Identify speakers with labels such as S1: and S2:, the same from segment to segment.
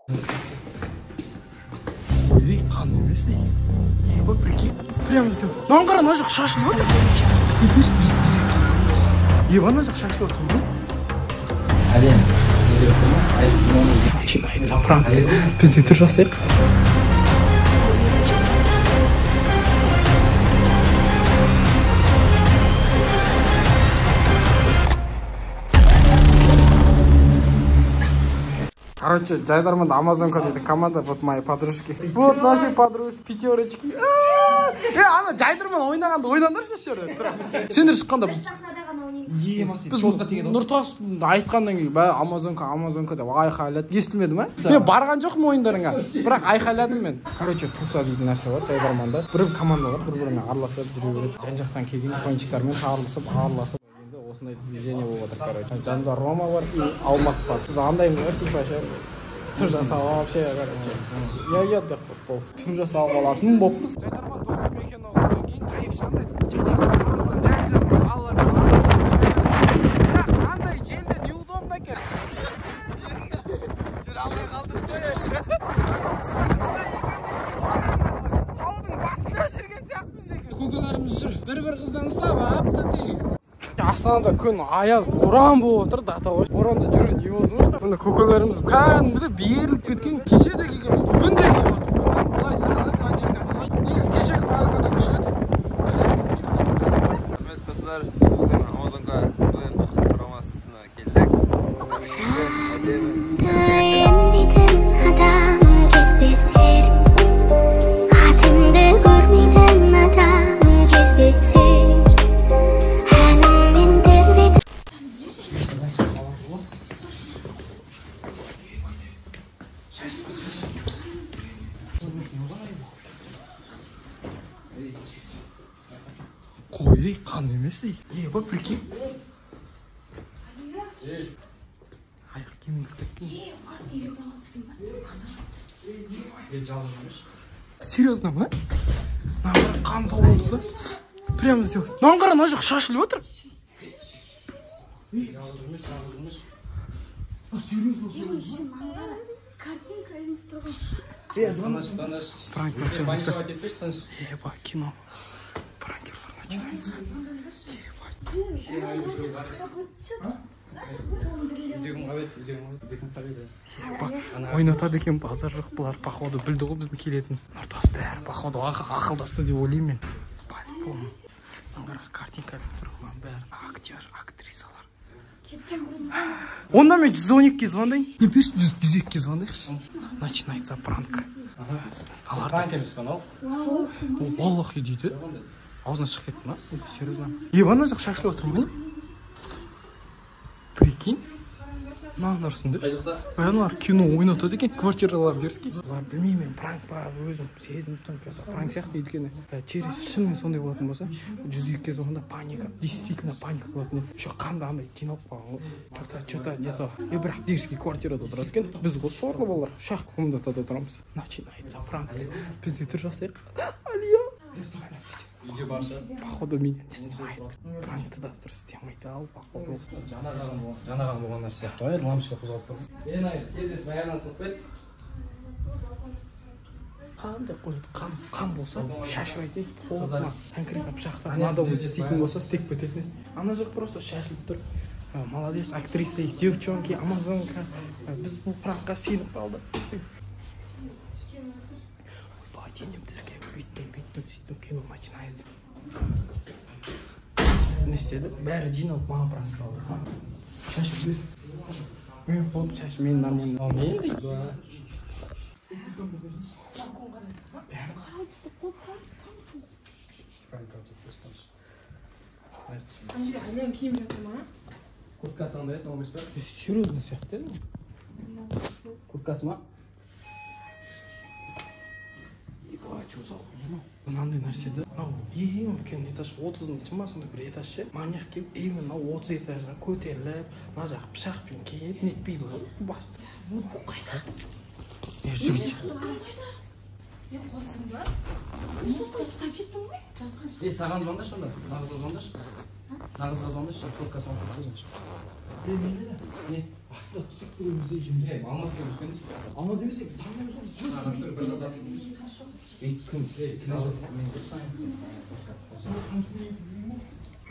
S1: Ой, қан емес. Ебать, прикинь. Прямо здесь. Маған қара, ана жақ шашылып отыр. Ебать, ана жақ шашылып отыр.
S2: Әлем.
S1: Начинается пранк. Біз де тұр жасайық. Короче, Жайдарманда Амазонка дейді команда, вот мои подружки. Вот наши подружки, пятерочки. Ана Жайдарман ойнағанды ойнаңдаршы шерді. Сендер шыққанда біз Нұртас айтқаннан кейін Амазонка деп айқайлады. Естілмеді ме? Мен барған жоқпын ойындарыңа, бірақ айқайладым мен. Короче, туса дейтін нәрсе бар Жайдарманда. Бір команда бар, бір-біріне араласып жүре береді. Жан-жақтан келген ойыншықтармен араласып осындай движение болып отыр, короче. Жанында Рома бар и Алмат бар. Біз андаймыз ғой, типа түр жасап вообще, короче. Я деп болып. Түр жасап алатын болыппыз. Жайдарман достық мекен оғаннан кейін кайф шандай. Жан-жағынан балалармен араласып жүре бересің. Бірақ андай желде неудобно екен. Жүре алмай қалдық қой. Таудың басында жүрген сияқтымыз екен. Көкелеріміз жүр. Бір-бір қыздан ұстап, апта дейін. Астанада күн аяз, боран болып отыр, даталаш. Боранда жүру невозможно. Мына көкелеріміз кәдімгідей беріліп кеткен. Кеше де келгенбіз, бүгін де келіп жатыр. Былай саналады, ана жерде. Негізі кешегі паркада күшті еді. Ана жердің ортасында жазып бар.
S3: Құрметті достар, бүгін Амазонка ойын құрамасына келдік.
S4: Dayanmadın adam gizlisin. Kadımda görmeden adam gizlisin.
S1: Қой, қан емес. Ебать, прикинь. Аяқ киімін кіртектің. Серьезно ма? Маған қан тауылды да. Прямо здесь. Маған қара, ана жақ шашылып отыр. Серьезно?
S4: Картинка ілініп тұрған.
S1: Пранк начинается. Ебать, кино. Пранкерлар начинается. Ойнатады екен, базар жоқ, бұлар походу білді ғой біздің келетіміз. Нұртас бәрі походу ақылдасты деп ойлаймын мен. По-любому. Аңғарға картинка тұрған бәрі актер, актрисалар. Онда мен 112-ке звондайын. Не пеш 102-ке звондайықшы. Начинается пранк.
S2: Пранк емес канал.
S1: Аллахи дейді. Аузынан шығып кетті ма? Серьезно. Ебана жақ шашылып отыр ма не? Прикинь. Мағынарсыңдар. Аналар кино ойнатады екен, квартиралар дерске. Білмеймін, мен пранк ба, өзім сезініп тұрмын, пранк сияқты еткені. Через шынымен сондай болатын болса, 102-ке звонда паника, действительно паника болатын еді. Еще қанды андай жиналып қалған ғой. Что-то где-то. Бірақ дерске квартирада тұрады екен. Біз ғой сорлы балалар, шақ комнатада тұрамыз. Начинается пранк. Біз де түр жасайық. Алия. Походу меня не снимает. Пранкты да дұрыс істемейді ау, походу.
S2: Жанаған болған нәрсе сияқты ғой, лампочка қозғалып тұр. Кездес баяғынан сылып бет.
S1: Қандай қойды, қан болса шашырайтын қолына конкретно пышақтар надо істейтін болса істеп кететін. Ана жақ просто шашылып тұр. Молодец, актриса, девчонки, Амазонка. Біз бұл пранкқа сеніп қалды. Денемдерге бүйттім, сөйттім, кино начинается. Не істеді? Бәрі жиналып маған пранк салды. Шашып біз. Мен болды, шашып мен нормально.
S2: Ал мен дейді ба?
S5: Әлем киім жатыр ма?
S2: Курткасы андай еді, оңыз ба?
S1: Серьезно сияқты еді?
S2: Курткасы ма?
S1: Что за хуйня? Мынандай нәрседе, ең үлкен этаж 30-ның ма сондай бір этаж ше. Маньяк келіп, именно 30 этажға көтеріліп, мына жақ пышақпен келіп, нетпейді ғой, басты.
S5: Вот бұл қайда?
S1: Жігіт.
S5: Қостың ба? Тастап кеттің ғой?
S2: Саған звондаш онда. Нағызға звондаш. Нағызға звондаш, трубкасын алып қойыңыз. Не?
S1: Асты үстіп көремізде жүрміз.
S2: Алмат көріскенде.
S1: Алмат демесек, таңмен жұмыз.
S2: Бір қызап. Кім?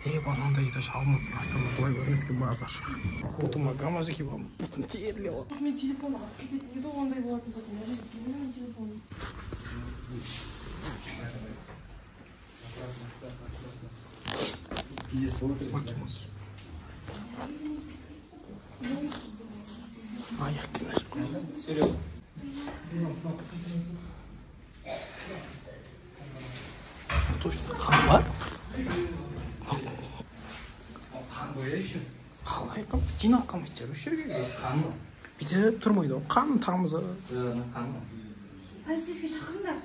S1: Банандай да шалмат астана былай көрінеді базар. Отыма гамазеки бар. Бұтын терле алады.
S5: Мен телефон алып кететін еді ондай болатын болса, мына жерге келмеймін телефонын.
S1: Аяқтың
S2: Серьезно?
S1: Точно қан бар?
S2: Қан боя еще?
S1: Қалай қам? Жиналып қалмайды жер, осы жерге.
S2: Қан ба?
S1: Бүйтіп тұрмайды ғой, қан тамызы.
S2: Қан ба?
S4: Полицейский шақырыңдар.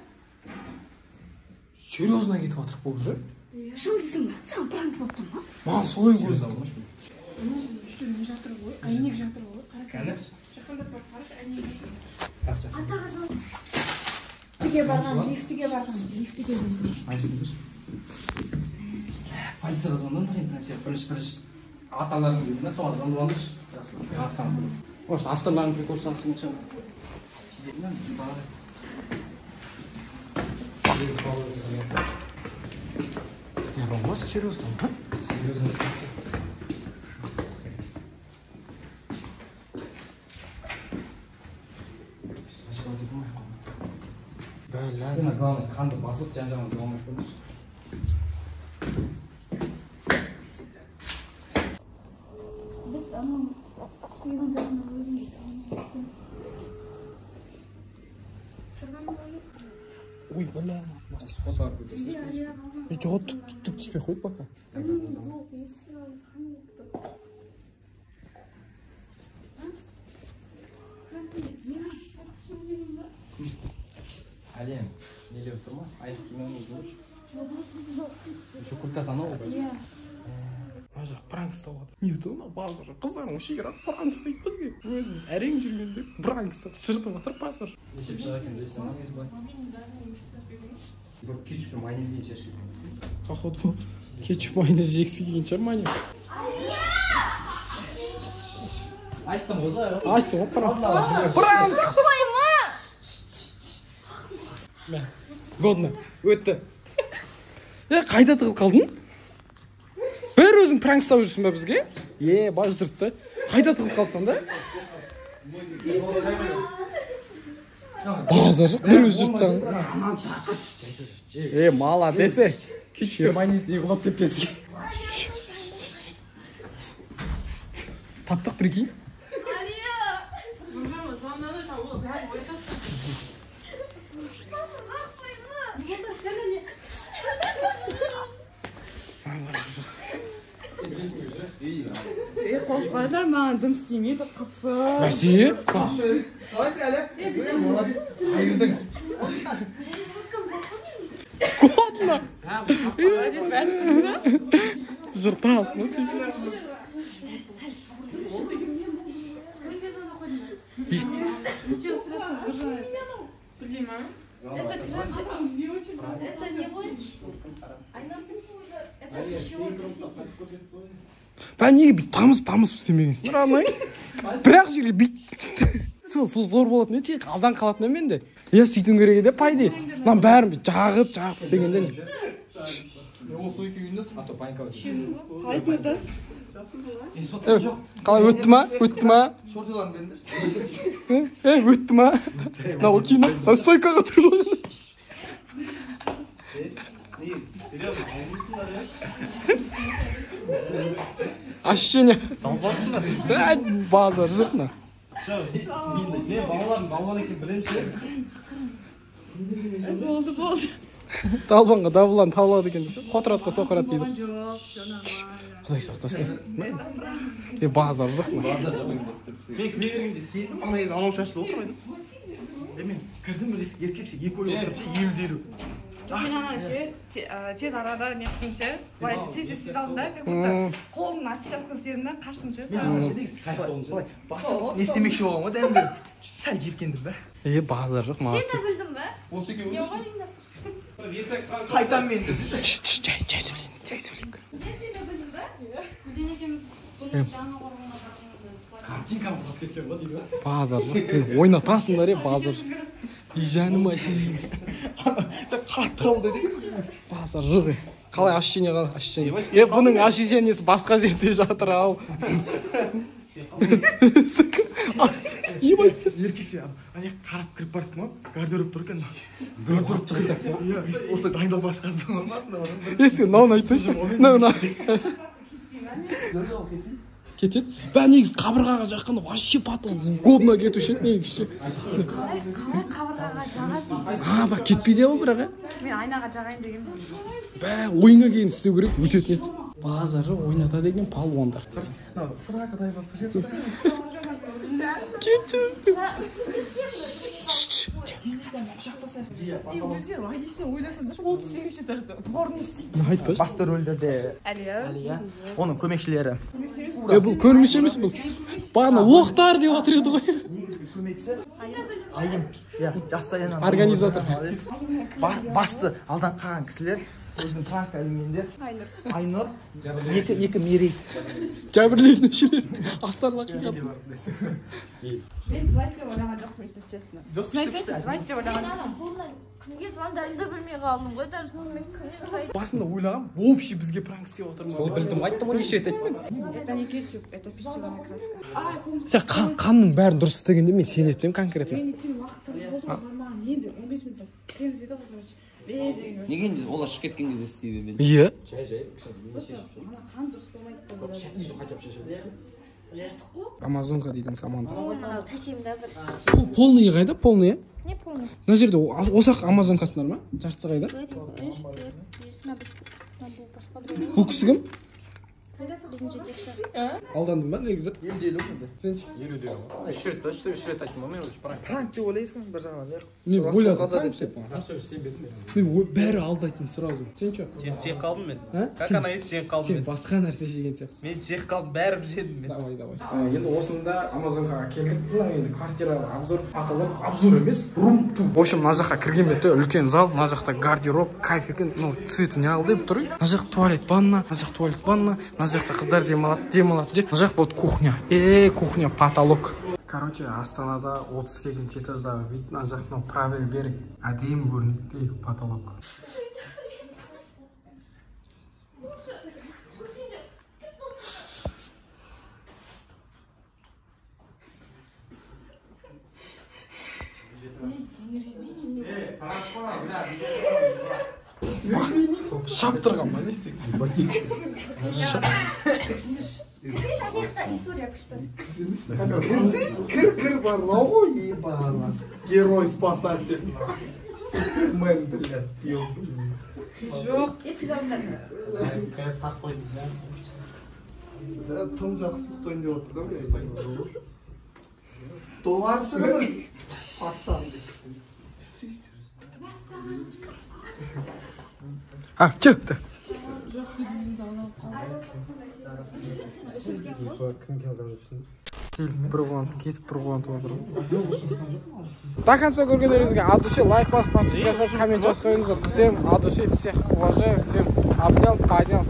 S1: Серьезно кетіп жатыр бұл уже.
S4: Шын дейсің ба? Саған пранк болып тұр ма?
S1: Маған солай көрінді.
S5: Мына жерде үстелмен жатыр ғой, әйнек жатыр ғой.
S2: Кәні?
S5: Жақындап барып қарашы, әйнек жатыр.
S4: Атаға зал. Лифтіге барған.
S2: Полицияға звондадым, бірінші. Аталарың дейді ме, соған звондадым. Может, авторлардың приколсынан сыңғышам.
S1: Не, болмас, серьезно, ма?
S2: Серьезно.
S1: Бәлән.
S2: Главное, қанды басып, жан-жағын жоғалмай көрмеш.
S4: Біз анау үйдің жағына өзіміз сырған болып
S1: Ой, бәлән. Жоқ, түк түспей қойды бақа.
S4: жоқ, естіп алып қан болып тұр.
S2: Әлем, нелеп тұр ма? Аяқ кимен өзі өш? Еще курткасы анау ғой?
S4: Иә.
S1: Мына жақ пранк істеп жатыр. Не өтті ма? Базар. Қыздарың шегірат пранк істейді бізге. Өзіміз әрең жүргенде пранк істеп шыртып жатыр базар.
S2: Нешеп шыға екен білесің ма? Бір кетчуппен майонез кейін шешіп екен.
S1: Походу, кетчуп майонез жегісі келген шығар майонез.
S2: Айттым ғой.
S1: Айттым ғой пранк. Пранк! Годно. Өтті. Қайда тығылып қалдың? Бір өзің пранк ұстап жүрсің ба бізге? Баж жұртты. Қайда тығылып қалдың да? Базар жоқ, бір өз жұртсаң. Мала десе. Кешке майонез не құлап кеткенсің. Таптық прикинь.
S5: Қорқпаңдар, маған дым істемейді, қысы.
S1: Бәсе? Kodla. Жыртас, ну ты.
S5: Ничего страшного, держи. Блин, а?
S4: Это не будет. Это пищевой краситель.
S1: Бән неге бит тамыз істемегенсің? Ранай. Бірақ жерге бит. Сол зор болатын не тек алдан қалатын мен де. Сөйтуің керек еді пайда. Lan бәрін бит жағып істегенде не?
S2: Ол сол екеуінде а то паника өтті.
S5: Қалайсың өтті?
S1: Қалай өтті ма?
S2: Шортиларын беріңдер.
S1: Өтті ма? На окей ма? Стойкаға тұр ғой.
S2: Серьезно,
S1: Ощущение. Базар жұртна.
S2: мен балалар екен білемін ше.
S5: Болды.
S1: Далбанға дабылан табылады екен десе. Қотыратқа соқырат дейді. Құдай сақтасын. Базар жұртна.
S2: Мен кіре бергенде сенім ана елдің анау шашылы отырмайды. Мен кірдім білесің еркекше екі ой отыршы елу-елу.
S5: Мен ана ше, тез арада не қылдым ше, былай тез алдым да, как будто қолын атып жатқан серімді қаштым ше.
S2: Не істемекші болған ғой дәлім
S6: Сәл жиркендім да.
S1: Базар жоқ,
S4: Сен
S1: молодцы.
S4: de bildin mi?
S6: Осы екеуі
S4: Yok elimdesin.
S6: қайтам мен деді.
S1: Жай сөйлейін.
S4: Ben seni de bildim be. Deneyeceğimiz bunu canlı ormana bakımında.
S2: Картинка болып кеткен ғой деймін.
S1: Базар жоқ. Ойнатасыңдар базар. И жаным әшейін.
S6: Сен қатты қалды деген.
S1: Базар жоқ. Қалай ощущение қалай ощущение? Бұның ощущениесі басқа жерде жатыр ау.
S6: Еркекше ана қарап кіріп барып ма? Гардероб тұр екен. Гардероб тұр екен. Иә, осылай дайындалып шыққансың болмасын да.
S1: Сен мынаны айтсайшы. Мына. Кетеді. Бә негізі қабырғаға жаққанда вообще патыл годно кетуші еді негізі.
S5: Қалай қабырғаға жағасың?
S1: Бақ кетпейді ол бірақ.
S5: Мен айнаға жағайын деген.
S1: Бә ойынға кейін істеу керек, өтетін еді. Базар жоқ, ойната деген палуандар.
S6: Құдай болып тұр.
S1: Кетші.
S5: Өздері логично ойласаңдар, 38-ші тақта порно істейді.
S1: Айтпашы.
S6: Басты рөлдерде
S5: Әлия.
S6: оның көмекшілері.
S1: Бұл көрмеш емес бұл. Бағана лоқтар деп отыр еді ғой.
S6: Негізгі көмекші Айым. Иә, жастайынан.
S1: Организатор.
S6: Басты алдан қалған кісілер. Өзінің пранк әлемінде Айнұр, екі Мерей.
S1: Жәбірленушілер. Астарлақ қиған.
S5: Мен звать деп ойлаған жоқпын, если честно.
S6: Жоқ,
S5: Звать деп ойлаған.
S4: Kimге звондарын да білмей қалдым ғой, даже мен кімге звондаймын.
S6: басында ойлағам, вообще бізге пранк істеп отыр ма?
S1: Сол білдім, айттым ғой неше рет айттым.
S5: Это не кетчуп, это пищевая краска.
S1: Сен қанның бәрін дұрыс істегенде мен сен етпеймін конкретно.
S5: Мен өйткені уақыт болды ғой, бармаған енді 15 минут кіреміз деді ғой, короче.
S3: Неге енді олар шығып кеткен кезде істейді мен?
S1: Иә.
S5: Ана қан дұрыс болмайды деп ойлады.
S1: Амазонка дейтін команда.
S4: Ол мынау тәтемді бір.
S1: Бұл полный қайда? Полный,
S4: Не помню.
S1: мына жерде осақ амазонкасындар ма? Жартысы қайда?
S4: 3, 4, 5. Надо басқа біреу.
S1: Бұл кісі кім?
S4: Біздің жетекші.
S1: Алдандым ба негізі?
S6: Емделу енді.
S1: Сенші?
S2: Үш рет па, үш рет айттым ғой мен уже пранк.
S6: Пранк деп ойлайсың бір жағынан.
S1: Мен ойладым пранк деп.
S2: Сөз сенбедім мен.
S1: Мен бәрі алдайтын сразу. Сен че?
S7: Жеп қалдым мен.
S1: Как
S7: она есть, жеп қалдым
S1: Сен
S7: мен.
S1: басқа нәрсе жеген сияқтысың.
S7: Мен жеп қалдым, бәрібір жедім мен.
S1: Давай. Енді осында Амазонкаға келдік. Мына енді квартира обзор аталып, обзор емес, рум тур. В общем, мына жаққа кірген бетте үлкен зал, мына жақта гардероб, кайф екен, ну, цветі не ал деп тұр. Мына жақ туалет ванна, мына жақ туалет ванна, мына жақта қыздар демалады деп. Мына жақ вот кухня. Кухня, потолок. Короче, Астанада 38 этаждағы вид, мына жақ мынау правый берег әдемі көрінеді, потолок. Шаптырған ба, не істейді?
S4: Видишь, они история почитали.
S6: Кір барлау ғой, ебала. Герой-спасатель. Супермен, блядь.
S5: Жоқ.
S4: Если жалко.
S6: Тым жақсы ұстайын деп отыр да, блядь. Доғар шығыңыз. Патшам деп.
S1: Çıktı. Bir oğlan ketip bir oğlan tuvadır. До конца көргендеріңізге от души лайк басып, подписка жасап, коммент жазып қойыңыздар. Всем от души всех уважаю, всем обнял, поднял.